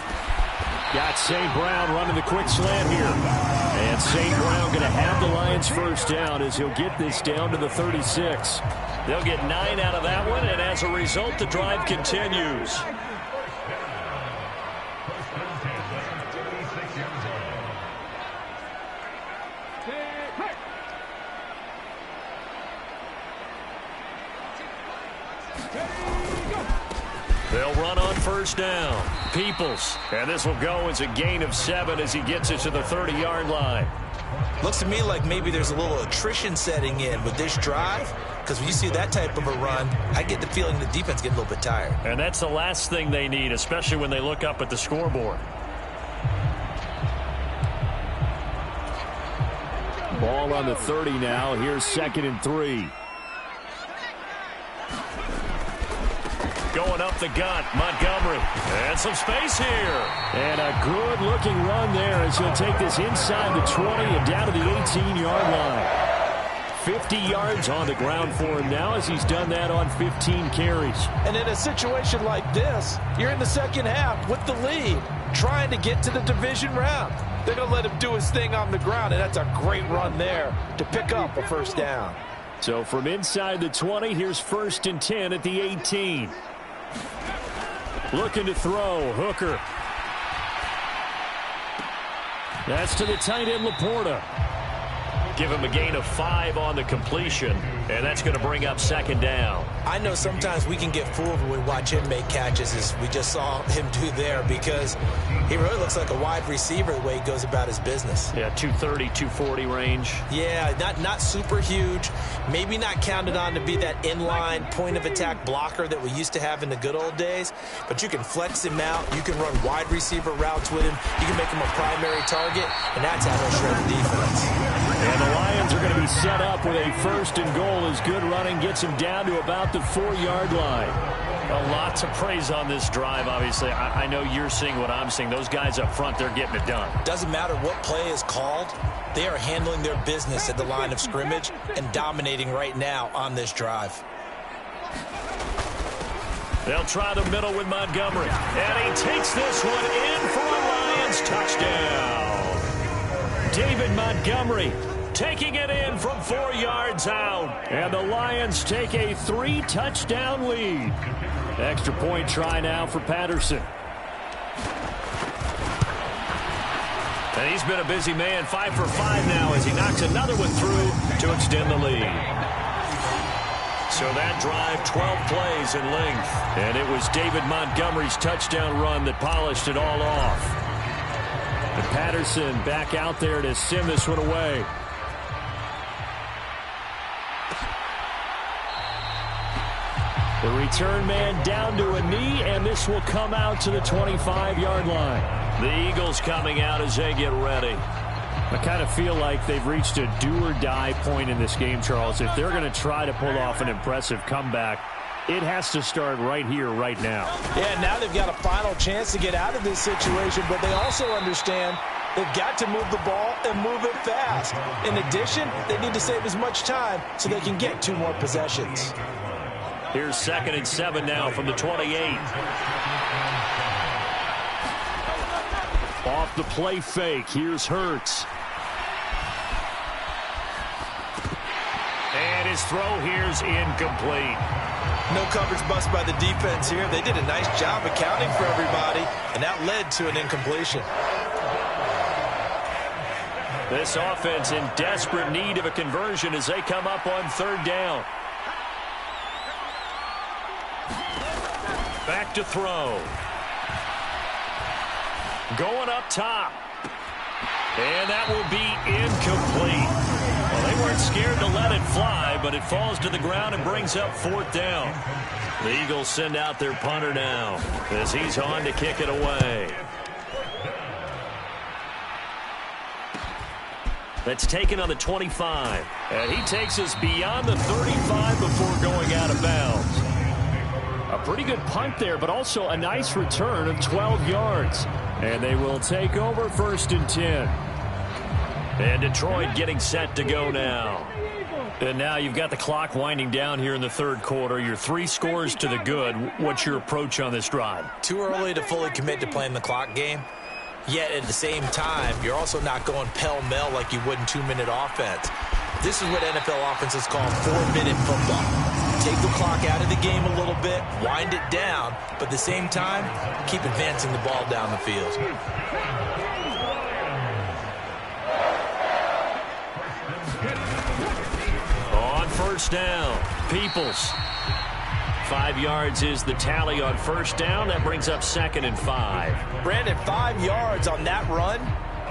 Got St. Brown running the quick slant here. And St. Brown going to have the Lions first down as he'll get this down to the 36. They'll get 9 out of that one, and as a result, the drive continues. They'll run on first down. Peoples. And this will go as a gain of 7 as he gets it to the 30-yard line. Looks to me like maybe there's a little attrition setting in with this drive, because when you see that type of a run, I get the feeling the defense getting a little bit tired. And that's the last thing they need, especially when they look up at the scoreboard. Ball on the 30 now. Here's 2nd and 3. Going up the gut, Montgomery. And some space here. And a good-looking run there as he'll take this inside the 20 and down to the 18-yard line. 50 yards on the ground for him now as he's done that on 15 carries. And in a situation like this, you're in the second half with the lead, trying to get to the division round. They're going to let him do his thing on the ground, and that's a great run there to pick up a first down. So from inside the 20, here's 1st and 10 at the 18. Looking to throw, Hooker. That's to the tight end, Laporta. Give him a gain of 5 on the completion, and that's going to bring up 2nd down. I know sometimes we can get fooled when we watch him make catches, as we just saw him do there, because he really looks like a wide receiver the way he goes about his business. Yeah, 230, 240 range. Yeah, not super huge. Maybe not counted on to be that inline point-of-attack blocker that we used to have in the good old days, but you can flex him out. You can run wide receiver routes with him. You can make him a primary target, and that's how he'll shred the defense. And the Lions are going to be set up with a 1st and goal as good running gets him down to about the 4-yard line. A lot to praise on this drive, obviously. I know you're seeing what I'm seeing. Those guys up front, they're getting it done. Doesn't matter what play is called. They are handling their business at the line of scrimmage and dominating right now on this drive. They'll try the middle with Montgomery. And he takes this one in for a Lions touchdown. David Montgomery taking it in from 4 yards out. And the Lions take a 3-touchdown lead. Extra point try now for Patterson. And he's been a busy man, 5 for 5 now as he knocks another one through to extend the lead. So that drive, 12 plays in length. And it was David Montgomery's touchdown run that polished it all off. And Patterson back out there to send this one away. The return man down to a knee, and this will come out to the 25-yard line. The Eagles coming out as they get ready. I kind of feel like they've reached a do-or-die point in this game, Charles. If they're going to try to pull off an impressive comeback, it has to start right here, right now. Yeah, now they've got a final chance to get out of this situation, but they also understand they've got to move the ball and move it fast. In addition, they need to save as much time so they can get 2 more possessions. Here's 2nd and 7 now from the 28. Off the play fake, here's Hurts. And his throw here's incomplete. No coverage bust by the defense here. They did a nice job accounting for everybody, and that led to an incompletion. This offense in desperate need of a conversion as they come up on 3rd down. Back to throw. Going up top. And that will be incomplete. Well, they weren't scared to let it fly, but it falls to the ground and brings up 4th down. The Eagles send out their punter now as he's on to kick it away. That's taken on the 25. And he takes us beyond the 35 before going out of bounds. A A pretty good punt there, but also a nice return of 12 yards. And they will take over 1st and 10. And Detroit getting set to go now. And now you've got the clock winding down here in the 3rd quarter. You're 3 scores to the good. What's your approach on this drive? Too early to fully commit to playing the clock game. Yet at the same time, you're also not going pell-mell like you would in 2-minute offense. This is what NFL offenses call 4-minute football. Take the clock out of the game a little bit, wind it down, but at the same time, keep advancing the ball down the field. On 1st down, Peoples. 5 yards is the tally on 1st down. That brings up 2nd and 5. Brandon, 5 yards on that run.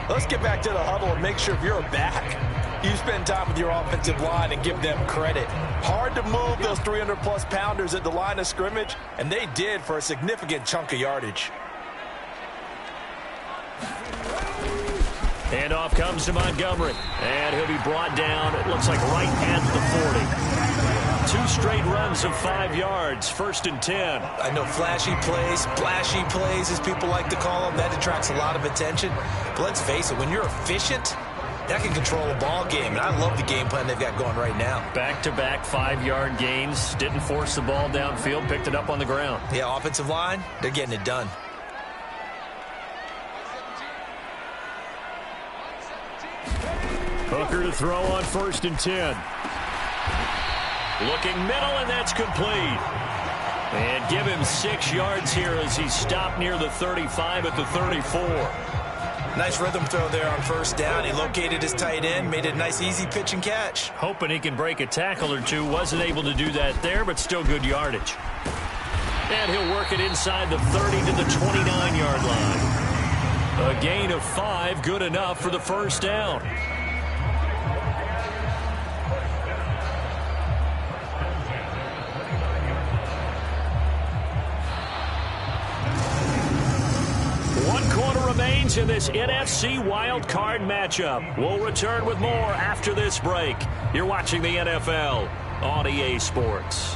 Let's get back to the huddle and make sure if you're a back, you spend time with your offensive line and give them credit. Hard to move those 300-plus pounders at the line of scrimmage, and they did for a significant chunk of yardage. Handoff comes to Montgomery, and he'll be brought down, it looks like right at the 40. 2 straight runs of 5 yards, 1st and 10. I know flashy plays, splashy plays, as people like to call them, that attracts a lot of attention. But let's face it, when you're efficient, that can control a ball game, and I love the game plan they've got going right now. Back-to-back 5-yard gains, didn't force the ball downfield, picked it up on the ground. Yeah, offensive line, they're getting it done. Hooker to throw on 1st and 10. Looking middle, and that's complete. And give him 6 yards here as he stopped near the 35 at the 34. Nice rhythm throw there on 1st down. He located his tight end, made it a nice easy pitch and catch. Hoping he can break a tackle or two. Wasn't able to do that there, but still good yardage. And he'll work it inside the 30 to the 29-yard line. A gain of 5, good enough for the 1st down. Remains in this NFC Wildcard matchup. We'll return with more after this break. You're watching the NFL on EA Sports.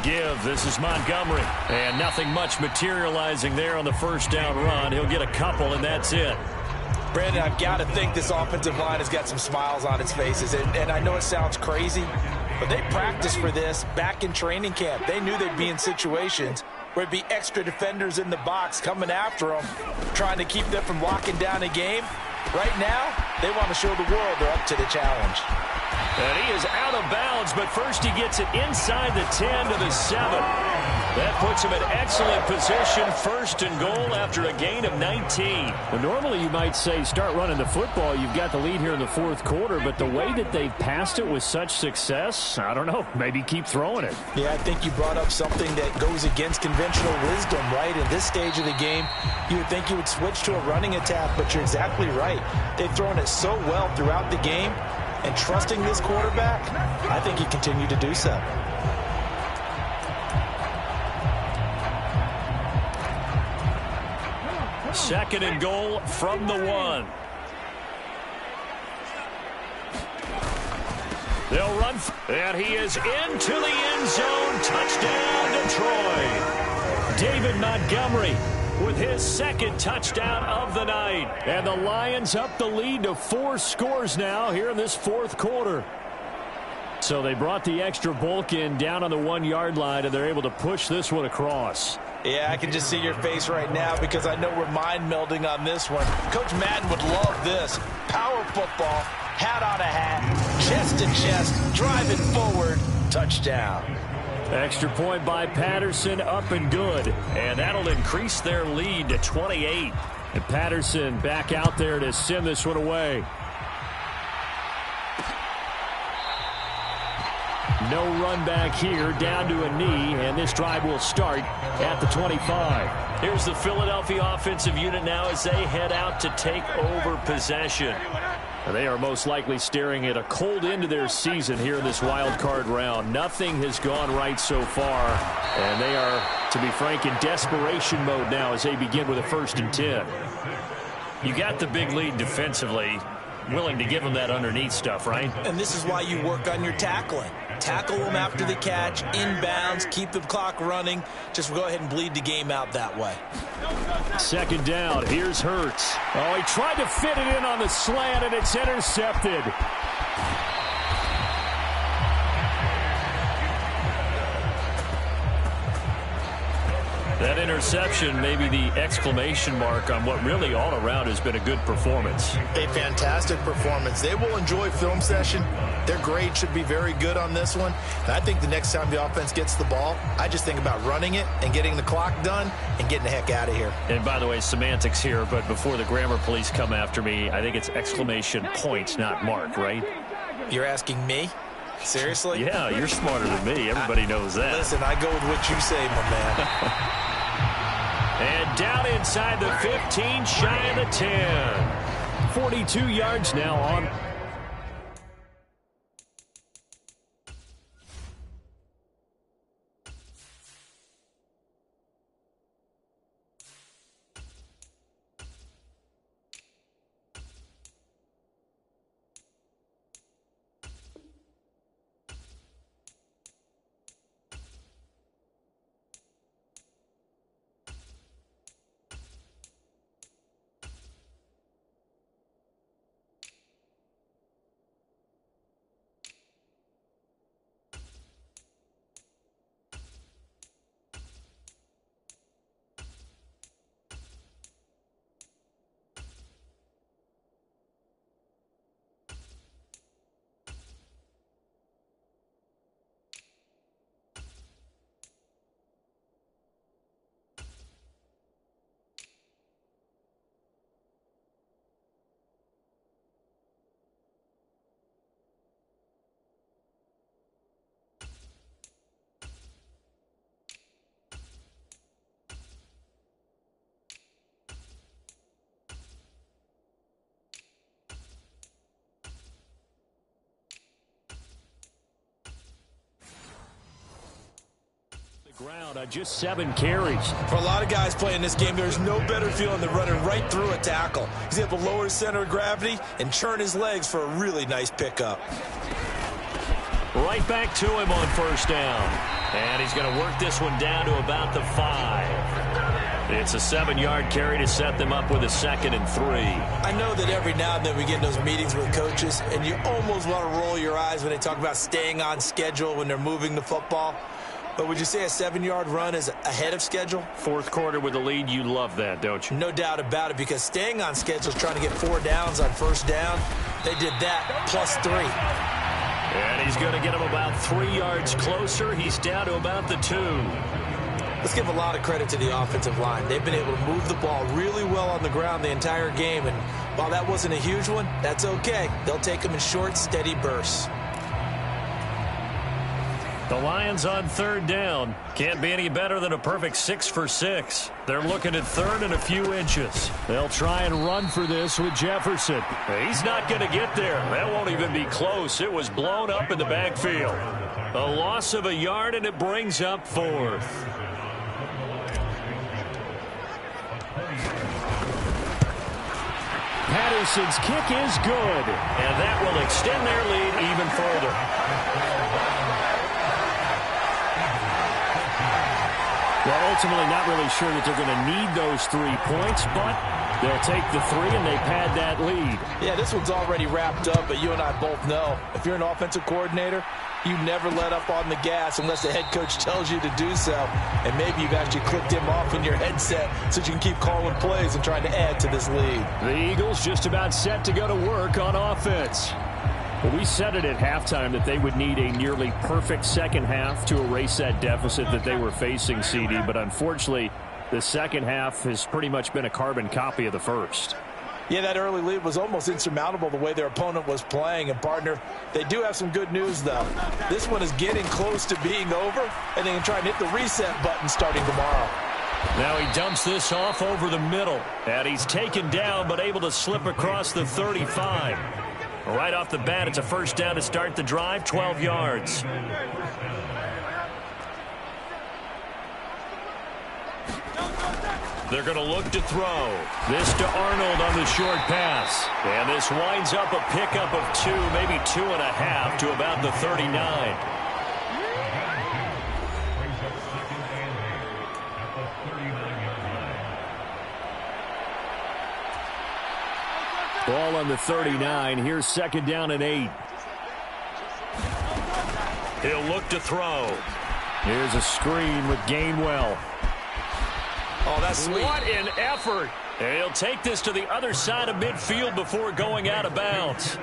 Give. This is Montgomery. And nothing much materializing there on the 1st down run. He'll get a couple, and that's it. Brandon, I've got to think this offensive line has got some smiles on its faces. And I know it sounds crazy, but they practiced for this back in training camp. They knew they'd be in situations where it'd be extra defenders in the box coming after them, trying to keep them from locking down a game. Right now, they want to show the world they're up to the challenge. And he is out of bounds, but first he gets it inside the 10 to the 7. That puts him in excellent position, 1st and goal after a gain of 19. Well, normally you might say start running the football. You've got the lead here in the 4th quarter, but the way that they've passed it with such success, I don't know, maybe keep throwing it. Yeah, I think you brought up something that goes against conventional wisdom, right? In this stage of the game, you would think you would switch to a running attack, but you're exactly right. They've thrown it so well throughout the game. And trusting this quarterback, I think he continued to do so. Second and goal from the 1. They'll run, and he is into the end zone. Touchdown, Detroit. David Montgomery with his 2nd touchdown of the night. And the Lions up the lead to 4 scores now here in this 4th quarter. So they brought the extra bulk in down on the 1-yard line, and they're able to push this one across. Yeah, I can just see your face right now because I know we're mind melding on this one. Coach Madden would love this. Power football, hat on a hat, chest to chest, driving forward, touchdown. Extra point by Patterson, up and good. And that'll increase their lead to 28. And Patterson back out there to send this one away. No run back here, down to a knee, and this drive will start at the 25. Here's the Philadelphia offensive unit now as they head out to take over possession. They are most likely staring at a cold end to their season here in this wild card round. Nothing has gone right so far, and they are, to be frank, in desperation mode now as they begin with a 1st and 10. You got the big lead defensively, willing to give them that underneath stuff, right? And this is why you work on your tackling. Tackle them after the catch, inbounds, keep the clock running. Just go ahead and bleed the game out that way. 2nd down. Here's Hurts. Oh, he tried to fit it in on the slant, and it's intercepted. That interception may be the exclamation mark on what really all around has been a good performance. A fantastic performance. They will enjoy film session. Their grade should be very good on this one. And I think the next time the offense gets the ball, I just think about running it and getting the clock done and getting the heck out of here. And by the way, semantics here, but before the grammar police come after me, I think it's exclamation point, not mark, right? You're asking me? Seriously? Yeah, you're smarter than me. Everybody knows that. Listen, I go with what you say, my man. And down inside the 15, shy of the 10. 42 yards now on. Ground on just 7 carries. For a lot of guys playing this game, there's no better feeling than running right through a tackle. He's able to lower his center of gravity and churn his legs for a really nice pickup. Right back to him on 1st down. And he's going to work this one down to about the 5. It's a 7-yard carry to set them up with a 2nd and 3. I know that every now and then we get in those meetings with coaches, and you almost want to roll your eyes when they talk about staying on schedule when they're moving the football. But would you say a 7-yard run is ahead of schedule? 4th quarter with the lead, you love that, don't you? No doubt about it, because staying on schedule is trying to get 4 downs on 1st down. They did that plus 3. And he's going to get him about 3 yards closer. He's down to about the 2. Let's give a lot of credit to the offensive line. They've been able to move the ball really well on the ground the entire game. And while that wasn't a huge one, that's okay. They'll take them in short, steady bursts. The Lions on 3rd down. Can't be any better than a perfect 6 for 6. They're looking at 3rd and a few inches. They'll try and run for this with Jefferson. He's not going to get there. That won't even be close. It was blown up in the backfield. A loss of a yard, and it brings up 4th. Patterson's kick is good, and that will extend their lead even further. Well, ultimately not really sure that they're going to need those 3 points, but they'll take the 3 and they pad that lead. Yeah, this one's already wrapped up, but you and I both know if you're an offensive coordinator, you never let up on the gas unless the head coach tells you to do so. And maybe you've actually clicked him off in your headset so you can keep calling plays and trying to add to this lead. The Eagles just about set to go to work on offense. Well, we said it at halftime that they would need a nearly perfect second half to erase that deficit that they were facing, CD. But unfortunately, the second half has pretty much been a carbon copy of the first. Yeah, that early lead was almost insurmountable the way their opponent was playing. And, partner, they do have some good news, though. This one is getting close to being over, and they can try and hit the reset button starting tomorrow. Now he dumps this off over the middle. And he's taken down but able to slip across the 35. Right off the bat, it's a first down to start the drive, 12 yards. They're going to look to throw. This to Arnold on the short pass. And this winds up a pickup of 2, maybe 2.5 to about the 39. Ball on the 39. Here's second down and 8. He'll look to throw. Here's a screen with Gainwell. Oh, that's sweet. What an effort. And he'll take this to the other side of midfield before going out of bounds.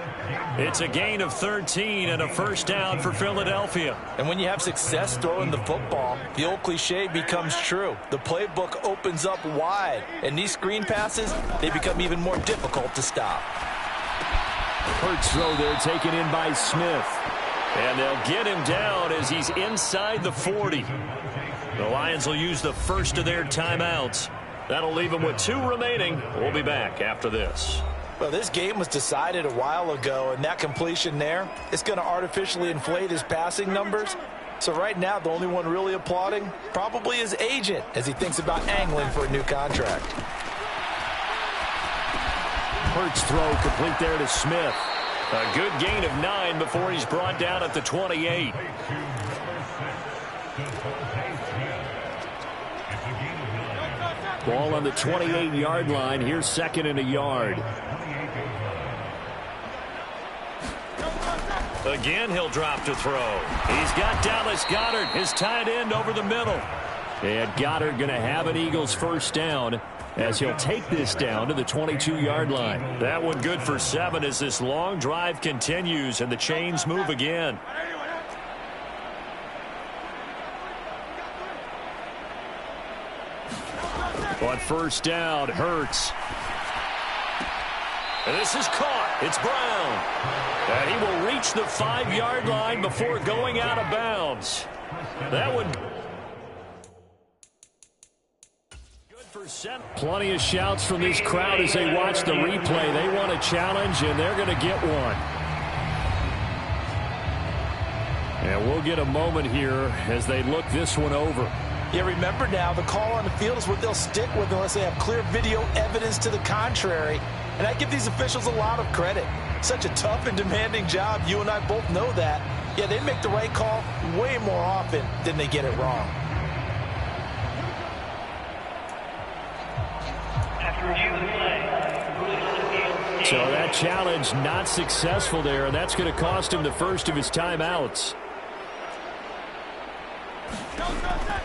It's a gain of 13 and a first down for Philadelphia. And when you have success throwing the football, the old cliche becomes true. The playbook opens up wide. And these screen passes, they become even more difficult to stop. Hurts throw there taken in by Smith. And they'll get him down as he's inside the 40. The Lions will use the first of their timeouts. That'll leave them with 2 remaining. We'll be back after this. Well, this game was decided a while ago, and that completion there is going to artificially inflate his passing numbers. So right now, the only one really applauding probably his agent as he thinks about angling for a new contract. Hurts throw complete there to Smith. A good gain of 9 before he's brought down at the 28. Ball on the 28-yard line. Here's second and a yard. Again, he'll drop to throw. He's got Dallas Goedert, his tight end, over the middle. And Goddard going to have an Eagles first down as he'll take this down to the 22-yard line. That one good for 7 as this long drive continues and the chains move again. On first down, Hurts. And this is caught. It's Brown. And he will reach the 5-yard line before going out of bounds. That would... good for 7. Plenty of shouts from this crowd as they watch the replay. They want a challenge, and they're going to get one. And we'll get a moment here as they look this one over. Yeah, remember now, the call on the field is what they'll stick with unless they have clear video evidence to the contrary. And I give these officials a lot of credit. Such a tough and demanding job. You and I both know that. Yeah, they make the right call way more often than they get it wrong. So that challenge not successful there, and that's going to cost him the first of his timeouts.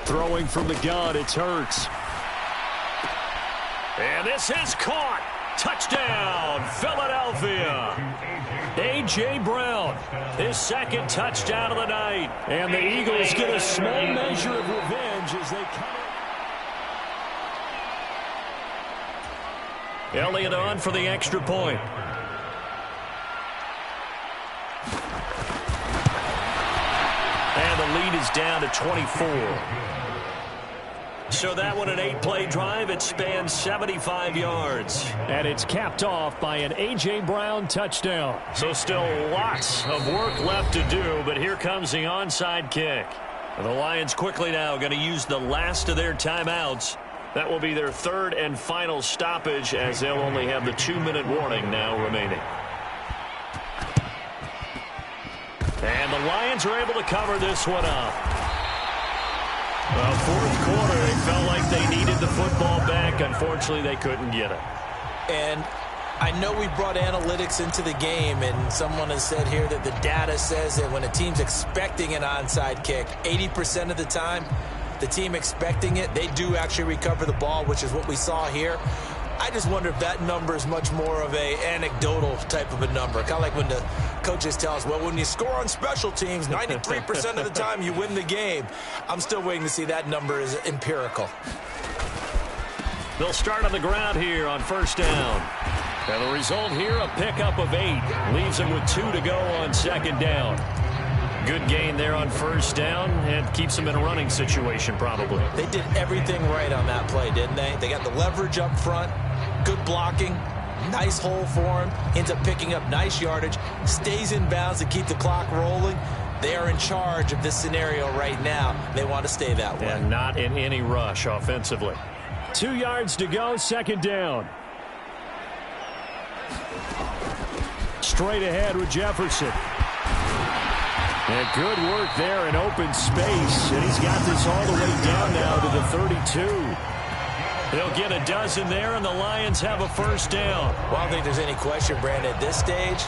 Throwing from the gun, it's Hurts. And this is caught. Touchdown, Philadelphia. A.J. Brown, his second touchdown of the night. And the Eagles get a small measure of revenge as they come in. Elliott on for the extra point. And the lead is down to 24. So that one, an 8-play drive. It spans 75 yards. And it's capped off by an A.J. Brown touchdown. So still lots of work left to do, but here comes the onside kick. The Lions quickly now going to use the last of their timeouts. That will be their third and final stoppage as they'll only have the 2-minute warning now remaining. And the Lions are able to cover this one up. Well, fourth quarter, they felt like they needed the football back. Unfortunately, they couldn't get it. And I know we brought analytics into the game, and someone has said here that the data says that when a team's expecting an onside kick, 80% of the time, the team expecting it, they do actually recover the ball, which is what we saw here. I just wonder if that number is much more of a anecdotal type of a number. Kind of like when the coaches tell us, well, when you score on special teams, 93% of the time you win the game. I'm still waiting to see that number is empirical. They'll start on the ground here on first down. And the result here, a pickup of 8. Leaves them with 2 to go on second down. Good gain there on first down and keeps them in a running situation probably. They did everything right on that play, didn't they? They got the leverage up front, good blocking, Nice hole for him. Ends up picking up nice yardage. Stays in bounds to keep the clock rolling. They are in charge of this scenario right now. They want to stay that way. And not in any rush offensively. 2 yards to go, second down. Straight ahead with Jefferson. And good work there in open space. And he's got this all the way down now to the 32. They'll get a dozen there, and the Lions have a first down. Well, I don't think there's any question, Brandon, at this stage.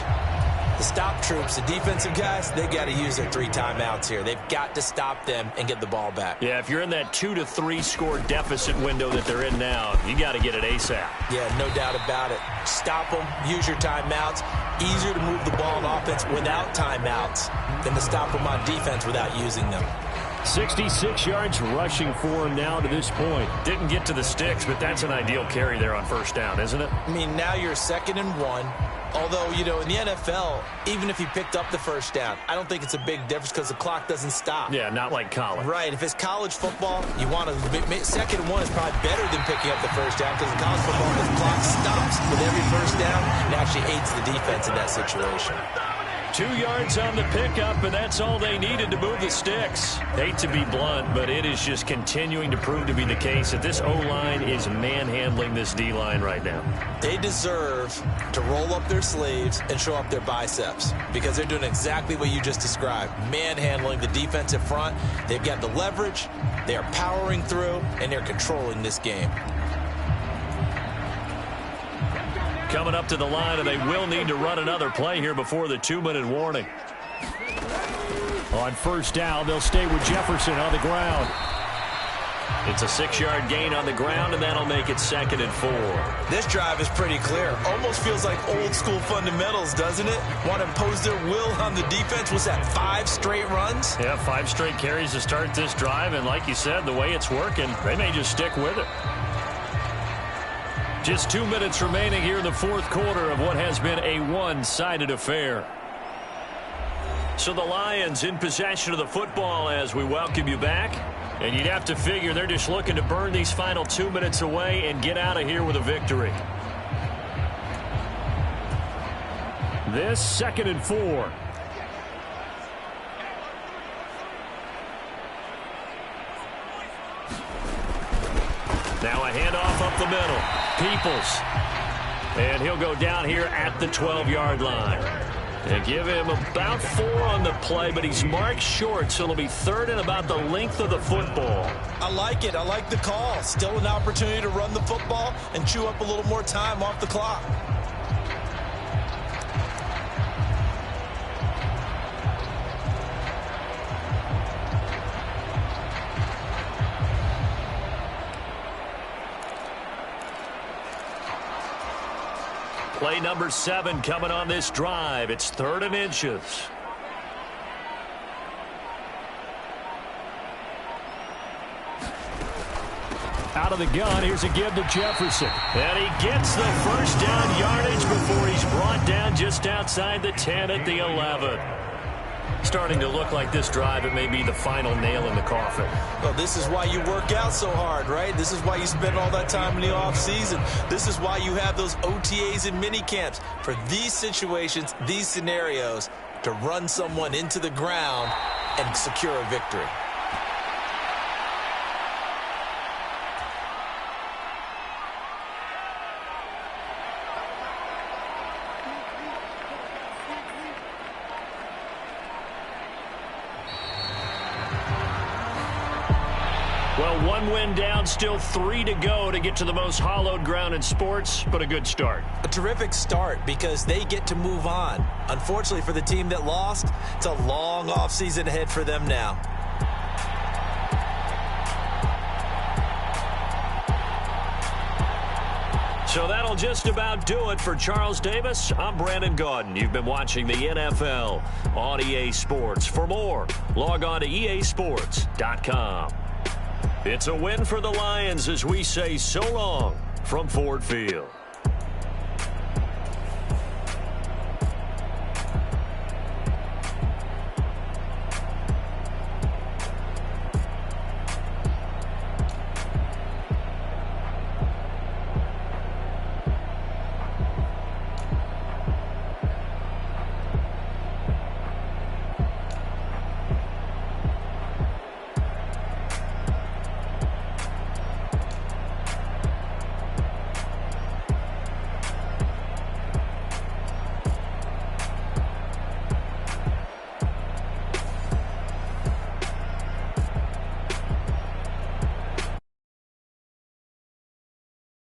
The stop troops, the defensive guys, they got to use their 3 timeouts here. They've got to stop them and get the ball back. Yeah, if you're in that 2 to 3 score deficit window that they're in now, you got to get it ASAP. Yeah, no doubt about it. Stop them, use your timeouts. Easier to move the ball on offense without timeouts than to stop them on defense without using them. 66 yards rushing for him now to this point. Didn't get to the sticks, but that's an ideal carry there on first down, isn't it? I mean, now you're 2nd and 1. Although, you know, in the NFL, even if he picked up the first down, I don't think it's a big difference because the clock doesn't stop. Yeah, not like college. Right. If it's college football, you want to 2nd and 1 is probably better than picking up the first down because in college football, the clock stops with every first down and actually aids the defense in that situation. 2 yards on the pickup, and that's all they needed to move the sticks. Hate to be blunt, but it is just continuing to prove to be the case that this O-line is manhandling this D-line right now. They deserve to roll up their sleeves and show up their biceps because they're doing exactly what you just described, manhandling the defensive front. They've got the leverage, they are powering through, and they're controlling this game. Coming up to the line, and they will need to run another play here before the 2-minute warning. On first down, they'll stay with Jefferson on the ground. It's a 6-yard gain on the ground, and that'll make it 2nd and 4. This drive is pretty clear. Almost feels like old school fundamentals, doesn't it? Want to impose their will on the defense. Was that 5 straight runs? Yeah, 5 straight carries to start this drive, and like you said, the way it's working, they may just stick with it. Just 2 minutes remaining here in the 4th quarter of what has been a one-sided affair. So the Lions in possession of the football as we welcome you back. And you'd have to figure they're just looking to burn these final 2 minutes away and get out of here with a victory. This 2nd and 4. Now a handoff up the middle. Peoples. And he'll go down here at the 12-yard line. And give him about 4 on the play, but he's marked short, so it'll be 3rd and about the length of the football. I like it. I like the call. Still an opportunity to run the football and chew up a little more time off the clock. Play number 7 coming on this drive. It's 3rd and inches. Out of the gun, here's a give to Jefferson. And he gets the first down yardage before he's brought down just outside the 10 at the 11. Starting to look like this drive, it may be the final nail in the coffin. Well, this is why you work out so hard, right? This is why you spend all that time in the offseason. This is why you have those OTAs and mini camps. For these situations, these scenarios, to run someone into the ground and secure a victory. Well, 1 win down, still 3 to go to get to the most hallowed ground in sports, but a good start. A terrific start because they get to move on. Unfortunately for the team that lost, it's a long offseason ahead for them now. So that'll just about do it for Charles Davis. I'm Brandon Gaudin. You've been watching the NFL on EA Sports. For more, log on to easports.com. It's a win for the Lions as we say so long from Ford Field.